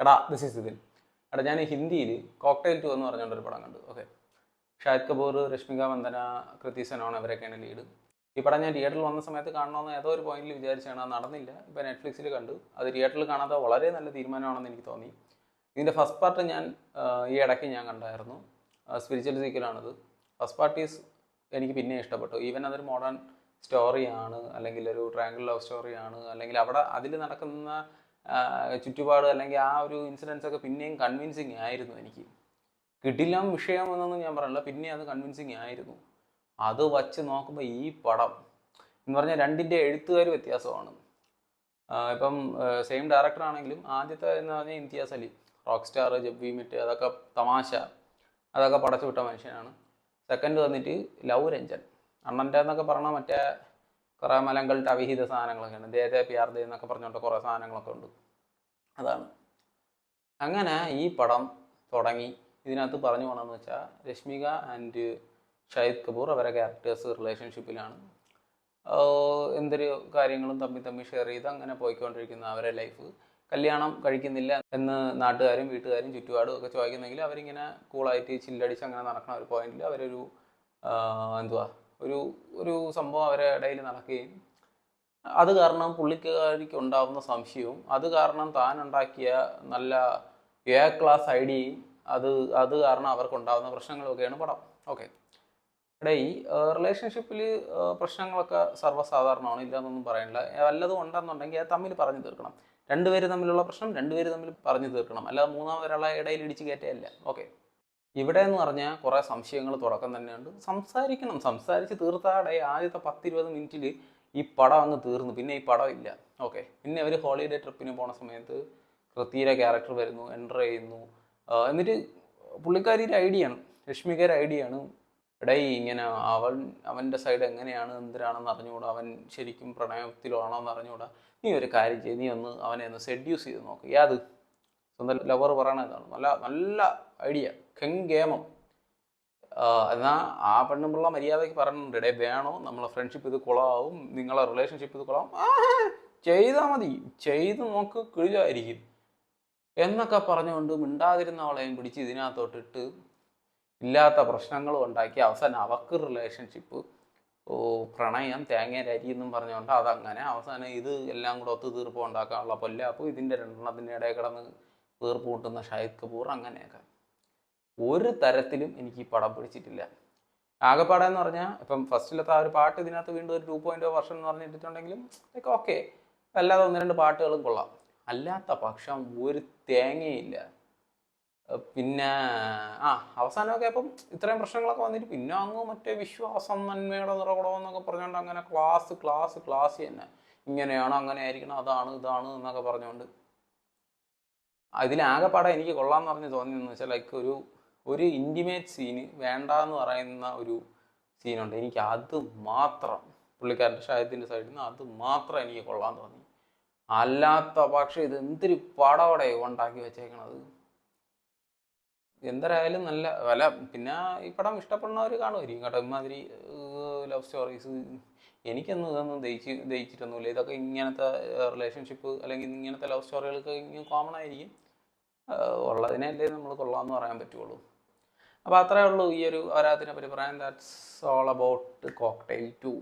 എടാ this is ഇതിൽ എടാ ഞാൻ ഹിന്ദിയിൽ കോക്ടെയിൽ 2 എന്ന് പറഞ്ഞുകൊണ്ടൊരു പടം കണ്ടു. ഓക്കെ, ഷാഹിദ് കപൂർ, രശ്മിക മന്ദന, കൃതി സനോൺ അവരൊക്കെയാണ് ലീഡ്. ഈ പടം ഞാൻ തിയേറ്ററിൽ വന്ന സമയത്ത് കാണണമെന്ന് ഏതോ ഒരു പോയിന്റിൽ വിചാരിച്ചാണ്, അത് നടന്നില്ല. ഇപ്പോൾ നെറ്റ്ഫ്ലിക്സിൽ കണ്ടു. അത് തിയേറ്ററിൽ കാണാതെ വളരെ നല്ല തീരുമാനമാണെന്ന് എനിക്ക് തോന്നി. ഇതിൻ്റെ ഫസ്റ്റ് പാർട്ട് ഞാൻ ഈ ഇടയ്ക്ക് ഞാൻ കണ്ടായിരുന്നു. സ്പിരിച്വൽ സീക്വലാണിത്. ഫസ്റ്റ് പാർട്ട് ഈസ് എനിക്ക് പിന്നെ ഇഷ്ടപ്പെട്ടു. ഈവൻ അതൊരു മോഡേൺ സ്റ്റോറിയാണ്, അല്ലെങ്കിൽ ഒരു ട്രയാങ്കിൾ ലവ് സ്റ്റോറിയാണ്, അല്ലെങ്കിൽ അവിടെ അതിൽ നടക്കുന്ന ചുറ്റുപാട് അല്ലെങ്കിൽ ആ ഒരു ഇൻസിഡൻസ് ഒക്കെ പിന്നെയും കൺവിൻസിങ് ആയിരുന്നു. എനിക്ക് കിട്ടില്ല വിഷയം എന്നൊന്നും ഞാൻ പറയില്ല, പിന്നെ അത് കൺവിൻസിങ് ആയിരുന്നു. അത് വച്ച് നോക്കുമ്പോൾ ഈ പടം എന്ന് പറഞ്ഞാൽ രണ്ടിൻ്റെ എഴുത്തുകാർ വ്യത്യാസമാണ്. ഇപ്പം സെയിം ഡയറക്ടർ ആണെങ്കിലും ആദ്യത്തെ എന്ന് പറഞ്ഞാൽ ഇംതിയാസ് അലി, റോക്ക് സ്റ്റാർ, ജബ് വി മെറ്റ്, അതൊക്കെ തമാശ, അതൊക്കെ പടച്ചു വിട്ട മനുഷ്യനാണ്. സെക്കൻഡ് വന്നിട്ട് ലവ് രഞ്ജൻ, അണ്ണൻ്റെ എന്നൊക്കെ പറഞ്ഞാൽ മറ്റേ കുറേ മലങ്കൾട്ട് അവിഹിത സാധനങ്ങളൊക്കെയാണ്, ദേദേ പ്യാർദേ എന്നൊക്കെ പറഞ്ഞുകൊണ്ട് കുറേ സാധനങ്ങളൊക്കെ ഉണ്ട്. അതാണ്. അങ്ങനെ ഈ പടം തുടങ്ങി. ഇതിനകത്ത് പറഞ്ഞു പോകണമെന്ന് വെച്ചാൽ രശ്മിക ആൻഡ് ഷാഹിദ് കപൂർ അവരെ ക്യാരക്ടേഴ്സ് റിലേഷൻഷിപ്പിലാണ്. എന്തൊരു കാര്യങ്ങളും തമ്മിൽ ഷെയർ ചെയ്ത് അങ്ങനെ പോയിക്കൊണ്ടിരിക്കുന്ന അവരെ ലൈഫ്. കല്യാണം കഴിക്കുന്നില്ല എന്ന് നാട്ടുകാരും വീട്ടുകാരും ചുറ്റുപാടും ഒക്കെ ചോദിക്കുന്നെങ്കിൽ അവരിങ്ങനെ കൂളായിട്ട് ചില്ലടിച്ച് അങ്ങനെ നടക്കുന്ന ഒരു പോയിന്റിൽ അവരൊരു ഒരു സംഭവം അവരെ ഇടയിൽ നടക്കുകയും അത് കാരണം പുള്ളിക്കാരിക്ക് ഉണ്ടാകുന്ന സംശയവും അത് കാരണം താൻ ഉണ്ടാക്കിയ നല്ല എ ക്ലാസ് ഐഡിയയും അത് കാരണം അവർക്കുണ്ടാകുന്ന പ്രശ്നങ്ങളൊക്കെയാണ് പടം. ഓക്കെ, ഇവിടെ ഈ റിലേഷൻഷിപ്പിൽ പ്രശ്നങ്ങളൊക്കെ സർവ്വസാധാരണമാണ്, ഇല്ലയെന്നൊന്നും പറയാനില്ല. വല്ലതും ഉണ്ടെന്നുണ്ടെങ്കിൽ അത് തമ്മിൽ പറഞ്ഞു തീർക്കണം. രണ്ടുപേര് തമ്മിലുള്ള പ്രശ്നം രണ്ടുപേര് തമ്മിൽ പറഞ്ഞു തീർക്കണം, അല്ലാതെ മൂന്നാമതൊരാളെ ഇടയിൽ ഇടിച്ച് കയറ്റുകയല്ല. ഓക്കെ, ഇവിടെ എന്ന് പറഞ്ഞാൽ കുറേ സംശയങ്ങൾ തുടക്കം തന്നെയുണ്ട്. സംസാരിച്ച് തീർത്താടെ ആദ്യത്തെ 10-20 മിനിറ്റിൽ ഈ പടം അങ്ങ് തീർന്നു. പിന്നെ ഈ പടം ഇല്ല. ഓക്കെ, പിന്നെ അവർ ഹോളിഡേ ട്രിപ്പിന് പോണ സമയത്ത് കൃത്യയുടെ ക്യാരക്ടർ വരുന്നു, എൻ്റർ ചെയ്യുന്നു. എന്നിട്ട് പുള്ളിക്കാരിയുടെ ഐഡിയയാണ്, രശ്മികയുടെ ഐഡിയയാണ്, എടേ ഇങ്ങനെ അവൻ്റെ സൈഡ് എങ്ങനെയാണ് എന്തിനാണെന്ന് അറിഞ്ഞുകൂടാ, അവൻ ശരിക്കും പ്രണയത്തിലാണോ എന്ന് അറിഞ്ഞുകൂടാ, നീ ഒരു കാര്യം ചെയ്ത് നീ അവനെ ഒന്ന് സെഡ്യൂസ് ചെയ്ത് നോക്ക്. യാത് സ്വന്തം ലവർ പറയണതാണ്. നല്ല നല്ല ഐഡിയ, ഗേമം. എന്നാൽ ആ പെണ്ണുമ്പിള്ള മര്യാദയ്ക്ക് പറയുന്നുണ്ട്, ഇടേ വേണോ നമ്മളെ ഫ്രണ്ട്ഷിപ്പ് ഇത് കുളമാവും, നിങ്ങളെ റിലേഷൻഷിപ്പ് ഇത് കുളമാവും, ചെയ്താൽ മതി, ചെയ്ത് നോക്ക്, കിഴിലായിരിക്കും എന്നൊക്കെ പറഞ്ഞുകൊണ്ട് മിണ്ടാതിരുന്നവളെയും പിടിച്ച് ഇതിനകത്തോട്ടിട്ട് ഇല്ലാത്ത പ്രശ്നങ്ങളും ഉണ്ടാക്കി അവസാനം അവർക്ക് റിലേഷൻഷിപ്പ് പ്രണയം തേങ്ങയുടെ അരി എന്നും പറഞ്ഞുകൊണ്ട് അതങ്ങനെ അവസാനം ഇത് എല്ലാം കൂടെ ഒത്തുതീർപ്പ് ഉണ്ടാക്കാനുള്ള പൊല്ലാപ്പ്, ഇതിൻ്റെ രണ്ടെണ്ണത്തിൻ്റെ ഇടയിൽ കിടന്ന് തീർപ്പ് കൂട്ടുന്ന ഷാഹിദ് കപൂർ. അങ്ങനെയൊക്കെ ഒരു തരത്തിലും എനിക്ക് ഈ പടം പിടിച്ചിട്ടില്ല. ആകെപ്പാടെ എന്ന് പറഞ്ഞാൽ ഇപ്പം ഫസ്റ്റിലത്തെ ആ ഒരു പാട്ട് ഇതിനകത്ത് വീണ്ടും ഒരു 2.0 വർഷം എന്ന് പറഞ്ഞിട്ടുണ്ടെങ്കിലും ലൈക്ക് ഓക്കെ, അല്ലാതെ 1-2 പാട്ടുകളും കൊള്ളാം. അല്ലാത്ത പക്ഷം ഒരു തേങ്ങയില്ല. പിന്നെ അവസാനമൊക്കെ അപ്പം ഇത്രയും പ്രശ്നങ്ങളൊക്കെ വന്നിട്ട് പിന്നെ അങ്ങ് മറ്റേ വിശ്വാസം നന്മയുടെ നിറകുടമെന്നൊക്കെ പറഞ്ഞുകൊണ്ട് അങ്ങനെ ക്ലാസ് തന്നെ, ഇങ്ങനെയാണ് അങ്ങനെ ആയിരിക്കണം, അതാണ് ഇതാണ് എന്നൊക്കെ പറഞ്ഞുകൊണ്ട് ഇതിലാകെപ്പാടെ എനിക്ക് കൊള്ളാമെന്ന് പറഞ്ഞ് തോന്നിയെന്ന് വെച്ചാൽ ലൈക്ക് ഒരു ഇൻറ്റിമേറ്റ് സീന് വേണ്ടാന്ന് പറയുന്ന ഒരു സീനുണ്ട്. എനിക്ക് അത് മാത്രം പുള്ളിക്കാരൻ്റെ ഷാഹിദിൻ്റെ സൈഡിൽ നിന്ന് അത് മാത്രം എനിക്ക് കൊള്ളാൻ തോന്നി. അല്ലാത്ത പക്ഷേ ഇത് എന്തൊരു പടവടെ ഉണ്ടാക്കി വെച്ചേക്കണത്. എന്തരായാലും നല്ല വില. പിന്നെ ഈ പടം ഇഷ്ടപ്പെടുന്നവർ കാണുമായിരിക്കും കേട്ടോ. ഇമാതിരി ലവ് സ്റ്റോറീസ് എനിക്കൊന്നും ഇതൊന്നും ദഹിച്ചിട്ടൊന്നുമില്ല. ഇതൊക്കെ ഇങ്ങനത്തെ റിലേഷൻഷിപ്പ് അല്ലെങ്കിൽ ഇങ്ങനത്തെ ലവ് സ്റ്റോറികൾക്ക് ഇങ്ങനെ കോമൺ ആയിരിക്കും. ഉള്ളതിനല്ലേ നമ്മൾ കൊള്ളാമെന്ന് പറയാൻ പറ്റുള്ളൂ. അപ്പോൾ അത്രയേ ഉള്ളൂ ഈ ഒരു ആരാധന പരിപ്രായം. That's all about cocktail 2.